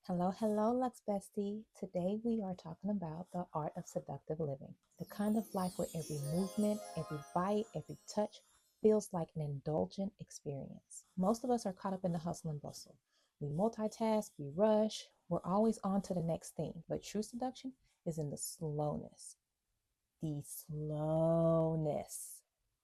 Hello, hello, Luxe Bestie. Today we are talking about the art of seductive living, the kind of life where every movement, every bite, every touch feels like an indulgent experience. Most of us are caught up in the hustle and bustle. We multitask, we rush, we're always on to the next thing. But true seduction is in the slowness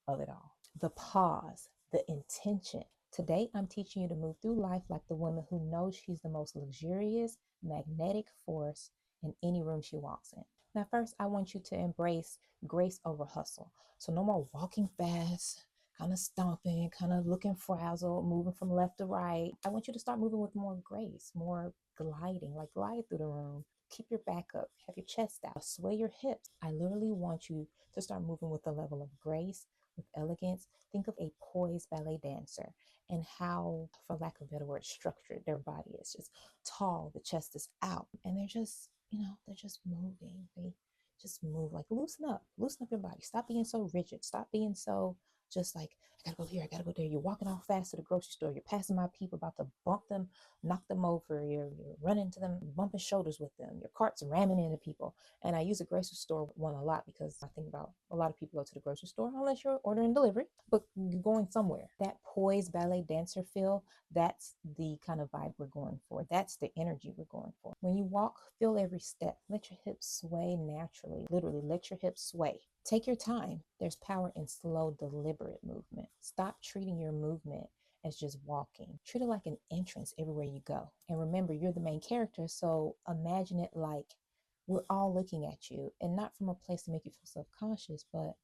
of it all, the pause, the intention. Today, I'm teaching you to move through life like the woman who knows she's the most luxurious, magnetic force in any room she walks in. Now, first, I want you to embrace grace over hustle. So, no more walking fast, kind of stomping, kind of looking frazzled, moving from left to right. I want you to start moving with more grace, more gliding, like glide through the room. Keep your back up, have your chest out, sway your hips. I literally want you to start moving with a level of grace, with elegance. Think of a poised ballet dancer and how, for lack of a better word, structured their body is. Just tall, the chest is out, and they're just moving. They just move, like loosen up your body. Stop being so rigid. Stop being so just like, I gotta go here, I gotta go there. You're walking off fast to the grocery store. You're passing by people, about to bump them, knock them over. You're running to them, bumping shoulders with them. Your cart's ramming into people. And I use the grocery store one a lot because I think about a lot of people go to the grocery store unless you're ordering delivery, but you're going somewhere. That poised ballet dancer feel, that's the kind of vibe we're going for. That's the energy we're going for. When you walk, feel every step. Let your hips sway naturally. Literally, let your hips sway. Take your time. There's power in slow, deliberate movement. Stop treating your movement as just walking. Treat it like an entrance everywhere you go. And remember, you're the main character, so imagine it like we're all looking at you, and not from a place to make you feel self-conscious, but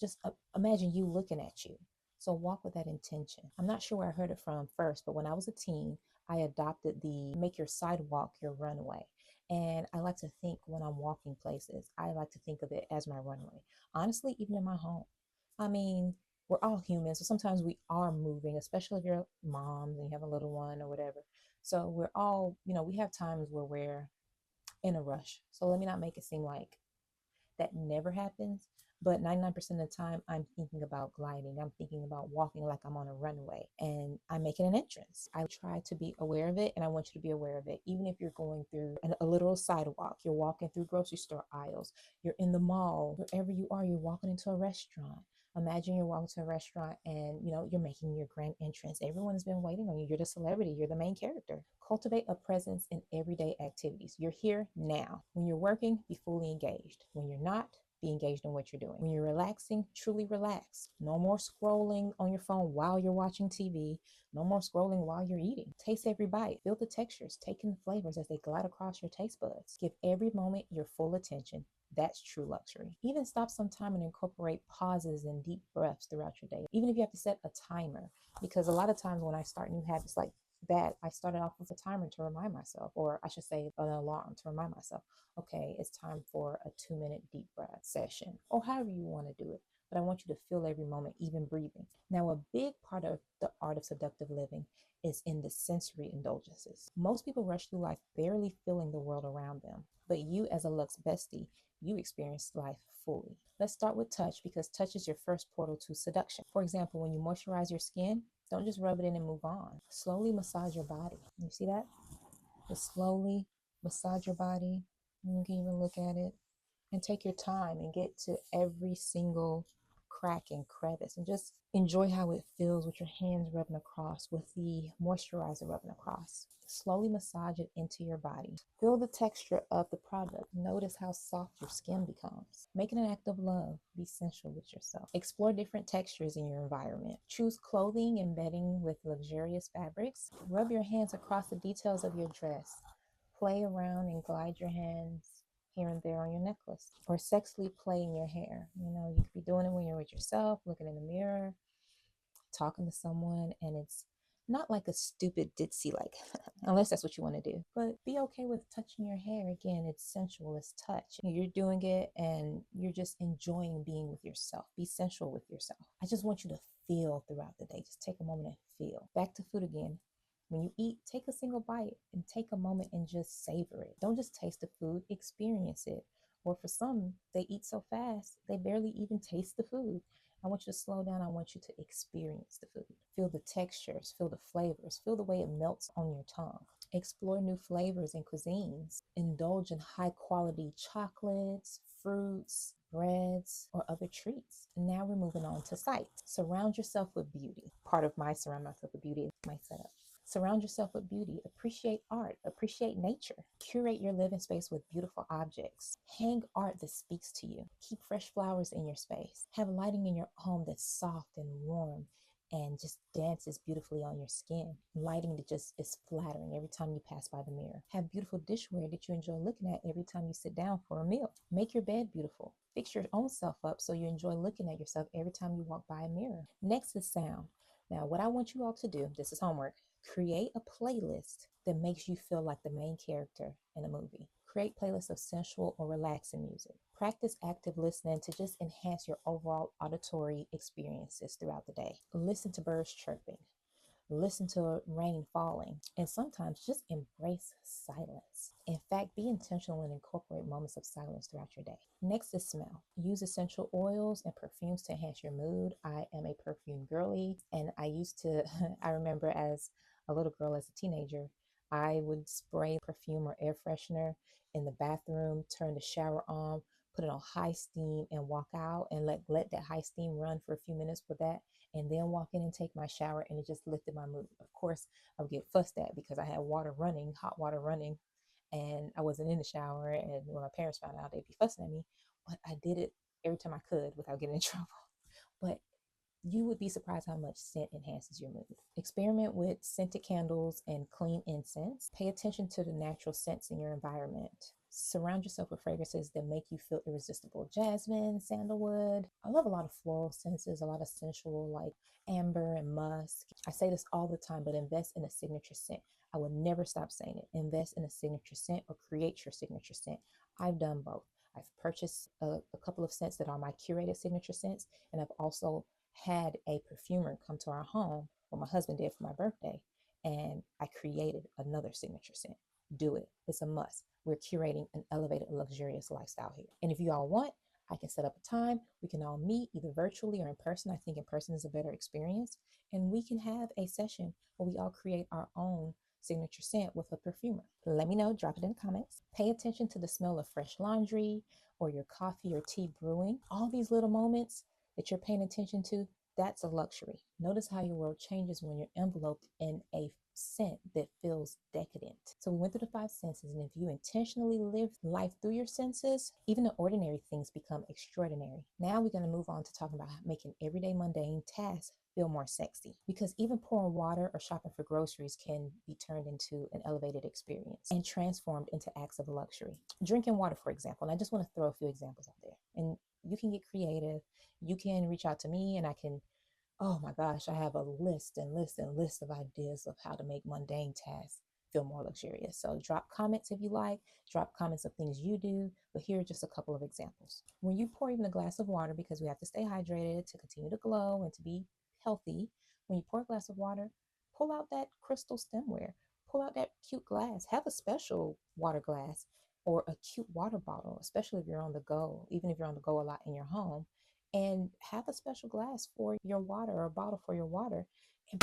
just imagine you looking at you. So walk with that intention. I'm not sure where I heard it from first, but when I was a teen, I adopted the make your sidewalk your runway. And I like to think when I'm walking places, I like to think of it as my runway. Honestly, even in my home. I mean, we're all humans, so sometimes we are moving, especially if you're moms and you have a little one or whatever. So we're all, we have times where we're in a rush. So let me not make it seem like that never happens. But 99% of the time, I'm thinking about gliding. I'm thinking about walking like I'm on a runway, and I'm making an entrance. I try to be aware of it, and I want you to be aware of it. Even if you're going through a literal sidewalk, you're walking through grocery store aisles, you're in the mall, wherever you are, you're walking into a restaurant. Imagine you're walking to a restaurant and you're making your grand entrance. Everyone's been waiting on you. You're the celebrity, you're the main character. Cultivate a presence in everyday activities. You're here now. When you're working, be fully engaged. When you're not, be engaged in what you're doing. When you're relaxing, truly relax. No more scrolling on your phone while you're watching TV. No more scrolling while you're eating. Taste every bite. Feel the textures. Take in the flavors as they glide across your taste buds. Give every moment your full attention. That's true luxury. Even stop some time and incorporate pauses and deep breaths throughout your day. Even if you have to set a timer, because a lot of times when I start new habits like that, I started off with a timer to remind myself, or I should say an alarm to remind myself, okay, it's time for a 2-minute deep breath session, or however you want to do it. But I want you to feel every moment, even breathing. Now, a big part of the art of seductive living is in the sensory indulgences. Most people rush through life barely feeling the world around them, but you, as a Luxe Bestie, you experience life fully. Let's start with touch, because touch is your first portal to seduction. For example, when you moisturize your skin, don't just rub it in and move on. Slowly massage your body. You see that? Just slowly massage your body. You can even look at it and take your time and get to every single crack and crevice and just enjoy how it feels with your hands rubbing across, with the moisturizer rubbing across. Slowly massage it into your body. Feel the texture of the product. Notice how soft your skin becomes. Make it an act of love. Be sensual with yourself. Explore different textures in your environment. Choose clothing and bedding with luxurious fabrics. Rub your hands across the details of your dress. Play around and glide your hands here and there on your necklace, or sexually play in your hair. You could be doing it when you're with yourself, looking in the mirror, talking to someone, and it's not like a stupid ditzy, like, unless that's what you want to do, but be okay with touching your hair. Again, it's sensual, it's touch. You're doing it and you're just enjoying being with yourself. Be sensual with yourself. I just want you to feel throughout the day. Just take a moment and feel. Back to food again. When you eat, take a single bite and take a moment and just savor it. Don't just taste the food, experience it. Or for some, they eat so fast, they barely even taste the food. I want you to slow down. I want you to experience the food. Feel the textures, feel the flavors, feel the way it melts on your tongue. Explore new flavors and cuisines. Indulge in high quality chocolates, fruits, breads, or other treats. Now we're moving on to sight. Surround yourself with beauty. Part of my surround myself with beauty is my setup. Surround yourself with beauty. Appreciate art. Appreciate nature. Curate your living space with beautiful objects. Hang art that speaks to you. Keep fresh flowers in your space. Have lighting in your home that's soft and warm and just dances beautifully on your skin. Lighting that just is flattering every time you pass by the mirror. Have beautiful dishware that you enjoy looking at every time you sit down for a meal. Make your bed beautiful. Fix your own self up so you enjoy looking at yourself every time you walk by a mirror. Next is sound. Now, what I want you all to do, this is homework, create a playlist that makes you feel like the main character in a movie. Create playlists of sensual or relaxing music. Practice active listening to just enhance your overall auditory experiences throughout the day. Listen to birds chirping. Listen to rain falling, and sometimes just embrace silence. In fact, be intentional and incorporate moments of silence throughout your day. Next is smell. Use essential oils and perfumes to enhance your mood. I am a perfume girly, and I used to, I remember as a little girl, as a teenager, I would spray perfume or air freshener in the bathroom, turn the shower on, put it on high steam, and walk out and let that high steam run for a few minutes with that, and then walk in and take my shower, and it just lifted my mood. Of course, I would get fussed at because I had water running, hot water running, and I wasn't in the shower. And when my parents found out, they'd be fussing at me. But I did it every time I could without getting in trouble. But you would be surprised how much scent enhances your mood. Experiment with scented candles and clean incense. Pay attention to the natural scents in your environment. Surround yourself with fragrances that make you feel irresistible. Jasmine, sandalwood. I love a lot of floral senses, a lot of sensual like amber and musk. I say this all the time, but invest in a signature scent. I will never stop saying it. Invest in a signature scent or create your signature scent. I've done both. I've purchased a couple of scents that are my curated signature scents, and I've also had a perfumer come to our home, what my husband did for my birthday, and I created another signature scent. Do it. It's a must. We're curating an elevated, luxurious lifestyle here. And if you all want, I can set up a time. We can all meet either virtually or in person. I think in person is a better experience. And we can have a session where we all create our own signature scent with a perfumer. Let me know, drop it in the comments. Pay attention to the smell of fresh laundry or your coffee or tea brewing. All these little moments that you're paying attention to, that's a luxury. Notice how your world changes when you're enveloped in a scent that feels decadent. So we went through the five senses, and if you intentionally live life through your senses, even the ordinary things become extraordinary. Now we're going to move on to talking about making everyday mundane tasks feel more sexy, because even pouring water or shopping for groceries can be turned into an elevated experience and transformed into acts of luxury. Drinking water, for example, and I just want to throw a few examples out there, and you can get creative. You can reach out to me and I can, oh my gosh, I have a list and list and list of ideas of how to make mundane tasks feel more luxurious. So drop comments if you like, drop comments of things you do, but here are just a couple of examples. When you pour even a glass of water, because we have to stay hydrated to continue to glow and to be healthy, when you pour a glass of water, pull out that crystal stemware, pull out that cute glass, have a special water glass or a cute water bottle, especially if you're on the go, even if you're on the go a lot in your home, and have a special glass for your water or a bottle for your water. And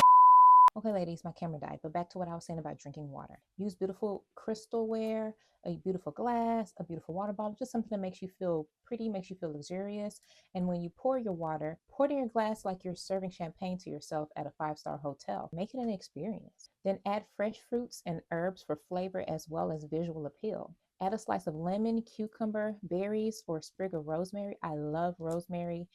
okay, ladies, my camera died, but back to what I was saying about drinking water. Use beautiful crystalware, a beautiful glass, a beautiful water bottle, just something that makes you feel pretty, makes you feel luxurious. And when you pour your water, pour it in your glass like you're serving champagne to yourself at a five-star hotel. Make it an experience. Then add fresh fruits and herbs for flavor as well as visual appeal. Add a slice of lemon, cucumber, berries, or a sprig of rosemary. I love rosemary,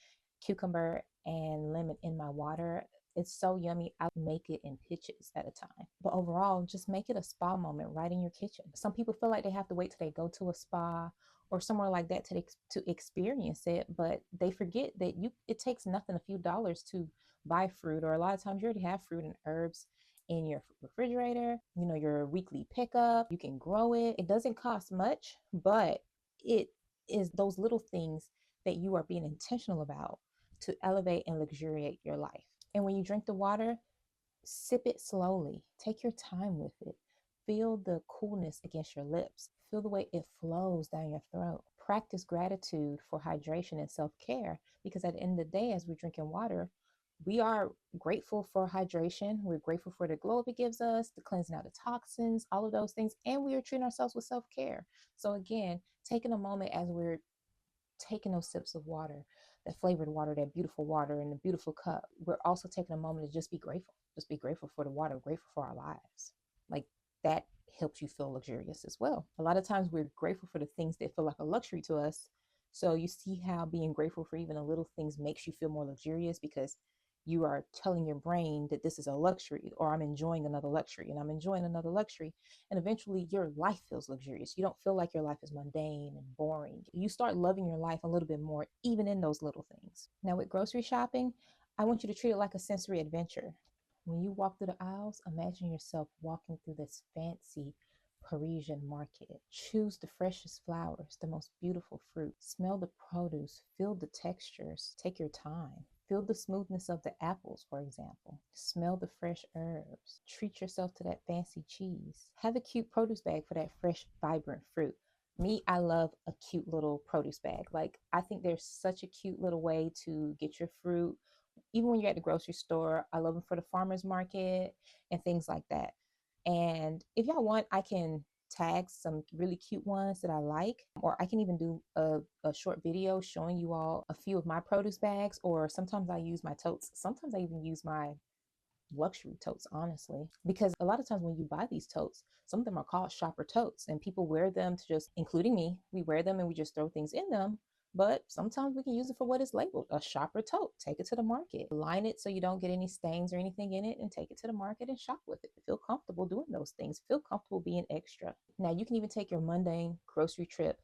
cucumber, and lemon in my water. It's so yummy. I make it in pitches at a time. But overall, just make it a spa moment right in your kitchen. Some people feel like they have to wait till they go to a spa or somewhere like that to experience it, but they forget that it takes nothing, a few dollars to buy fruit, or a lot of times you already have fruit and herbs in your refrigerator, your weekly pickup. You can grow it. It doesn't cost much, but it is those little things that you are being intentional about to elevate and luxuriate your life. And when you drink the water, sip it slowly. Take your time with it. Feel the coolness against your lips. Feel the way it flows down your throat. Practice gratitude for hydration and self-care, because at the end of the day, as we're drinking water, We are grateful for hydration. We're grateful for the glow it gives us, the cleansing out the toxins, all of those things. And we are treating ourselves with self care. So, again, taking a moment as we're taking those sips of water, that flavored water, that beautiful water in a beautiful cup, we're also taking a moment to just be grateful. Just be grateful for the water, grateful for our lives. Like that helps you feel luxurious as well. A lot of times we're grateful for the things that feel like a luxury to us. So you see how being grateful for even the little things makes you feel more luxurious because you are telling your brain that this is a luxury, or I'm enjoying another luxury, and I'm enjoying another luxury. And eventually your life feels luxurious. You don't feel like your life is mundane and boring. You start loving your life a little bit more, even in those little things. Now, with grocery shopping, I want you to treat it like a sensory adventure. When you walk through the aisles, imagine yourself walking through this fancy Parisian market. Choose the freshest flowers, the most beautiful fruit. Smell the produce, feel the textures. Take your time. Feel the smoothness of the apples, for example. Smell the fresh herbs. Treat yourself to that fancy cheese. Have a cute produce bag for that fresh, vibrant fruit. Me, I love a cute little produce bag. Like, I think there's such a cute little way to get your fruit. Even when you're at the grocery store, I love them for the farmer's market and things like that. And if y'all want, I can tag some really cute ones that I like, or I can even do a short video showing you all a few of my produce bags, or sometimes I use my totes. Sometimes I even use my luxury totes, honestly, because a lot of times when you buy these totes, some of them are called shopper totes, and people wear them to just, including me, we wear them and we just throw things in them. But sometimes we can use it for what is labeled a shopper tote. Take it to the market, line it so you don't get any stains or anything in it, and take it to the market and shop with it. Feel comfortable doing those things. Feel comfortable being extra. Now, you can even take your mundane grocery trip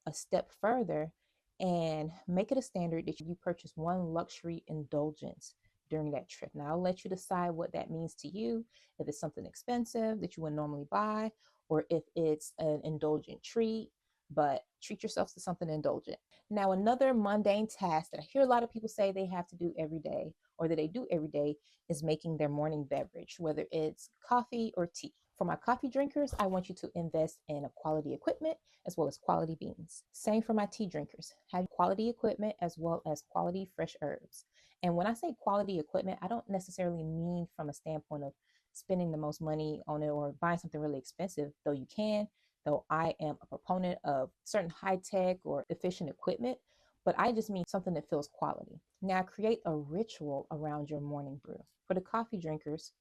a step further and make it a standard that you purchase one luxury indulgence during that trip. Now, I'll let you decide what that means to you, if it's something expensive that you would normally buy, or if it's an indulgent treat, but treat yourself to something indulgent. Now, another mundane task that I hear a lot of people say they have to do every day, or that they do every day, is making their morning beverage, whether it's coffee or tea. For my coffee drinkers, I want you to invest in a quality equipment as well as quality beans. Same for my tea drinkers. Have quality equipment as well as quality fresh herbs. And when I say quality equipment, I don't necessarily mean from a standpoint of spending the most money on it or buying something really expensive, though you can, though I am a proponent of certain high tech or efficient equipment, but I just mean something that feels quality. Now, create a ritual around your morning brew. For the coffee drinkers,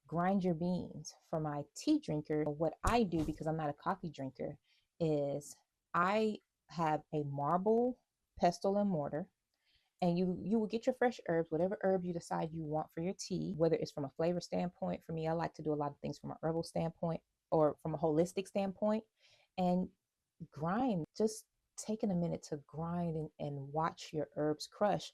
grind your beans. For my tea drinker, what I do, because I'm not a coffee drinker, is I have a marble pestle and mortar, and you will get your fresh herbs, whatever herb you decide you want for your tea, whether it's from a flavor standpoint. For me, I like to do a lot of things from a herbal standpoint or from a holistic standpoint, and grind. Just taking a minute to grind and watch your herbs crush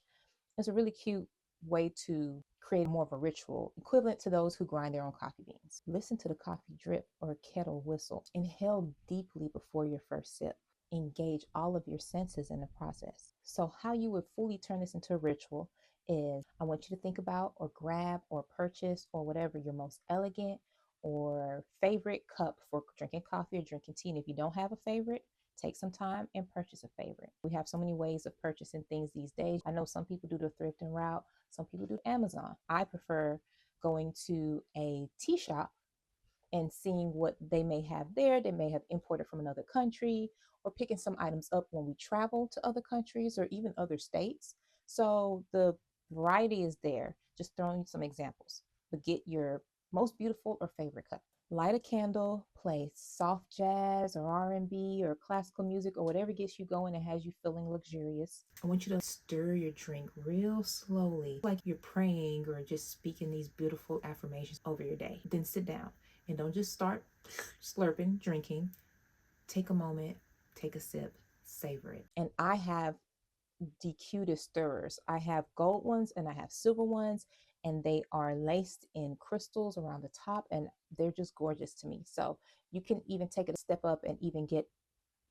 is a really cute way to create more of a ritual, equivalent to those who grind their own coffee beans. Listen to the coffee drip or kettle whistle. Inhale deeply before your first sip. Engage all of your senses in the process. So, how you would fully turn this into a ritual is, I want you to think about or grab or purchase or whatever your most elegant or favorite cup for drinking coffee or drinking tea. And if you don't have a favorite, take some time and purchase a favorite. We have so many ways of purchasing things these days. I know some people do the thrifting route, some people do Amazon. I prefer going to a tea shop and seeing what they may have there. They may have imported from another country, or picking some items up when we travel to other countries or even other states. So the variety is there. Just throwing some examples, but get your most beautiful or favorite cup. Light a candle, play soft jazz or R&B or classical music or whatever gets you going and has you feeling luxurious. I want you to stir your drink real slowly, like you're praying or just speaking these beautiful affirmations over your day. Then sit down and don't just start slurping, drinking. Take a moment, take a sip, savor it. And I have the cutest stirrers. I have gold ones and I have silver ones, and they are laced in crystals around the top, and they're just gorgeous to me. So you can even take it a step up and even get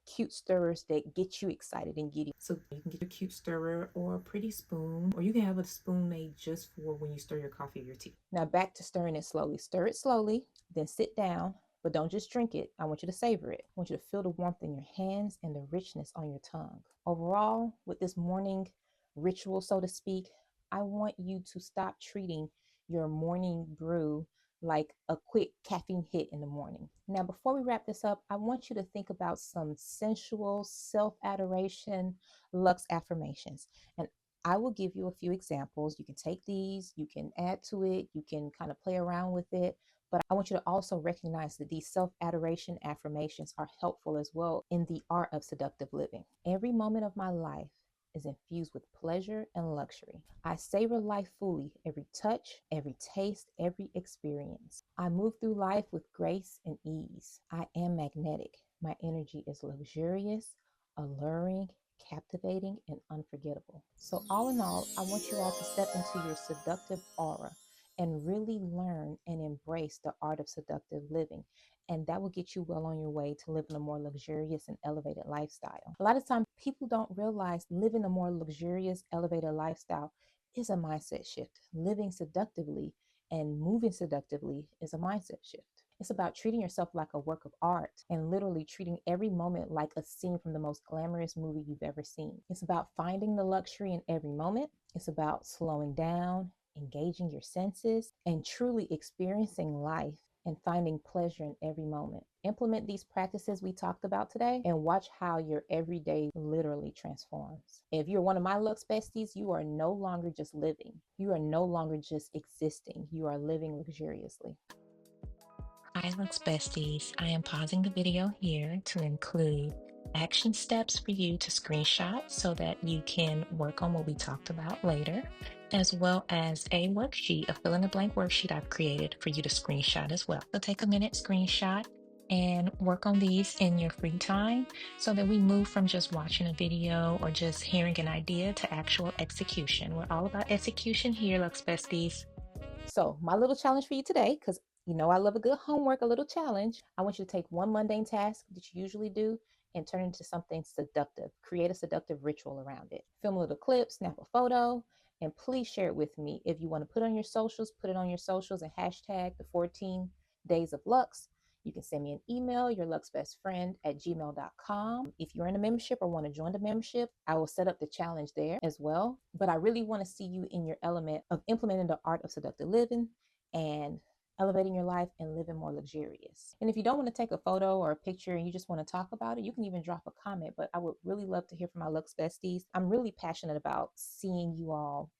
cute stirrers that get you excited and giddy. So you can get a cute stirrer or a pretty spoon, or you can have a spoon made just for when you stir your coffee or your tea. Now back to stirring it slowly. Stir it slowly, then sit down, but don't just drink it. I want you to savor it. I want you to feel the warmth in your hands and the richness on your tongue. Overall, with this morning ritual, so to speak, I want you to stop treating your morning brew like a quick caffeine hit in the morning. Now, before we wrap this up, I want you to think about some sensual self-adoration Luxe affirmations. And I will give you a few examples. You can take these, you can add to it, you can kind of play around with it. But I want you to also recognize that these self adoration affirmations are helpful as well in the art of seductive living. Every moment of my life is infused with pleasure and luxury. I savor life fully, every touch, every taste, every experience. I move through life with grace and ease. I am magnetic. My energy is luxurious, alluring, captivating, and unforgettable. So, all in all, I want you all to step into your seductive aura and really learn and embrace the art of seductive living. And that will get you well on your way to living a more luxurious and elevated lifestyle. A lot of times people don't realize living a more luxurious, elevated lifestyle is a mindset shift. Living seductively and moving seductively is a mindset shift. It's about treating yourself like a work of art and literally treating every moment like a scene from the most glamorous movie you've ever seen. It's about finding the luxury in every moment. It's about slowing down, engaging your senses, and truly experiencing life and finding pleasure in every moment. Implement these practices we talked about today and watch how your everyday literally transforms. If you're one of my Luxe besties, you are no longer just living. You are no longer just existing. You are living luxuriously. Hi, Luxe Besties. I am pausing the video here to include action steps for you to screenshot so that you can work on what we talked about later, as well as a worksheet, a fill in the blank worksheet I've created for you to screenshot as well. So take a minute, screenshot, and work on these in your free time so that we move from just watching a video or just hearing an idea to actual execution. We're all about execution here, Luxe Besties. So, my little challenge for you today, because you know I love a good homework, a little challenge. I want you to take one mundane task that you usually do and turn it into something seductive. Create a seductive ritual around it. Film a little clip, snap a photo, and please share it with me. If you want to put on your socials, put it on your socials and hashtag the 14 days of Luxe. You can send me an email, your luxebestfriend@gmail.com. If you're in a membership or want to join the membership, I will set up the challenge there as well. But I really want to see you in your element of implementing the art of seductive living and elevating your life and living more luxurious. And if you don't want to take a photo or a picture and you just want to talk about it, you can even drop a comment. But I would really love to hear from my Luxe besties. I'm really passionate about seeing you all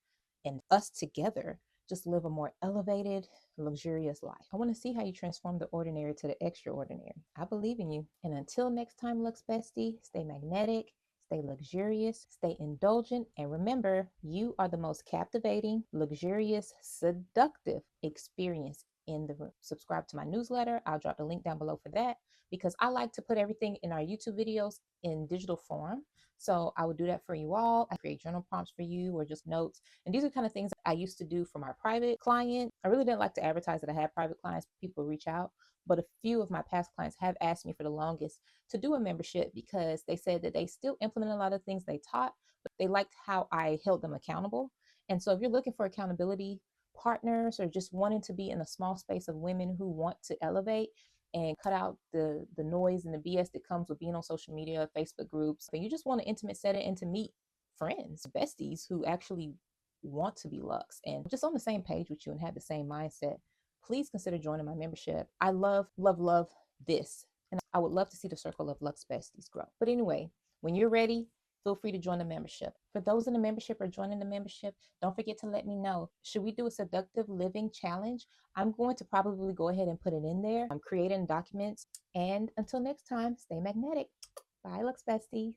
and us together just live a more elevated, luxurious life. I want to see how you transform the ordinary to the extraordinary. I believe in you. And until next time, Luxe Bestie, stay magnetic, stay luxurious, stay indulgent, and remember, you are the most captivating, luxurious, seductive experience in the room. Subscribe to my newsletter. I'll drop the link down below for that because I like to put everything in our YouTube videos in digital form. So I would do that for you all. I create journal prompts for you or just notes. And these are kind of things I used to do for my private client. I really didn't like to advertise that I had private clients. People reach out. But a few of my past clients have asked me for the longest to do a membership because they said that they still implement a lot of things they taught, but they liked how I held them accountable. And so if you're looking for accountability partners or just wanting to be in a small space of women who want to elevate and cut out the noise and the BS that comes with being on social media, Facebook groups, and you just want an intimate setting and to meet friends, besties who actually want to be Luxe and just on the same page with you and have the same mindset, please consider joining my membership. I love, love, love this. And I would love to see the circle of Luxe besties grow. But anyway, when you're ready, feel free to join the membership. For those in the membership or joining the membership, don't forget to let me know. Should we do a seductive living challenge? I'm going to probably go ahead and put it in there. I'm creating documents. And until next time, stay magnetic. Bye, Luxe besties.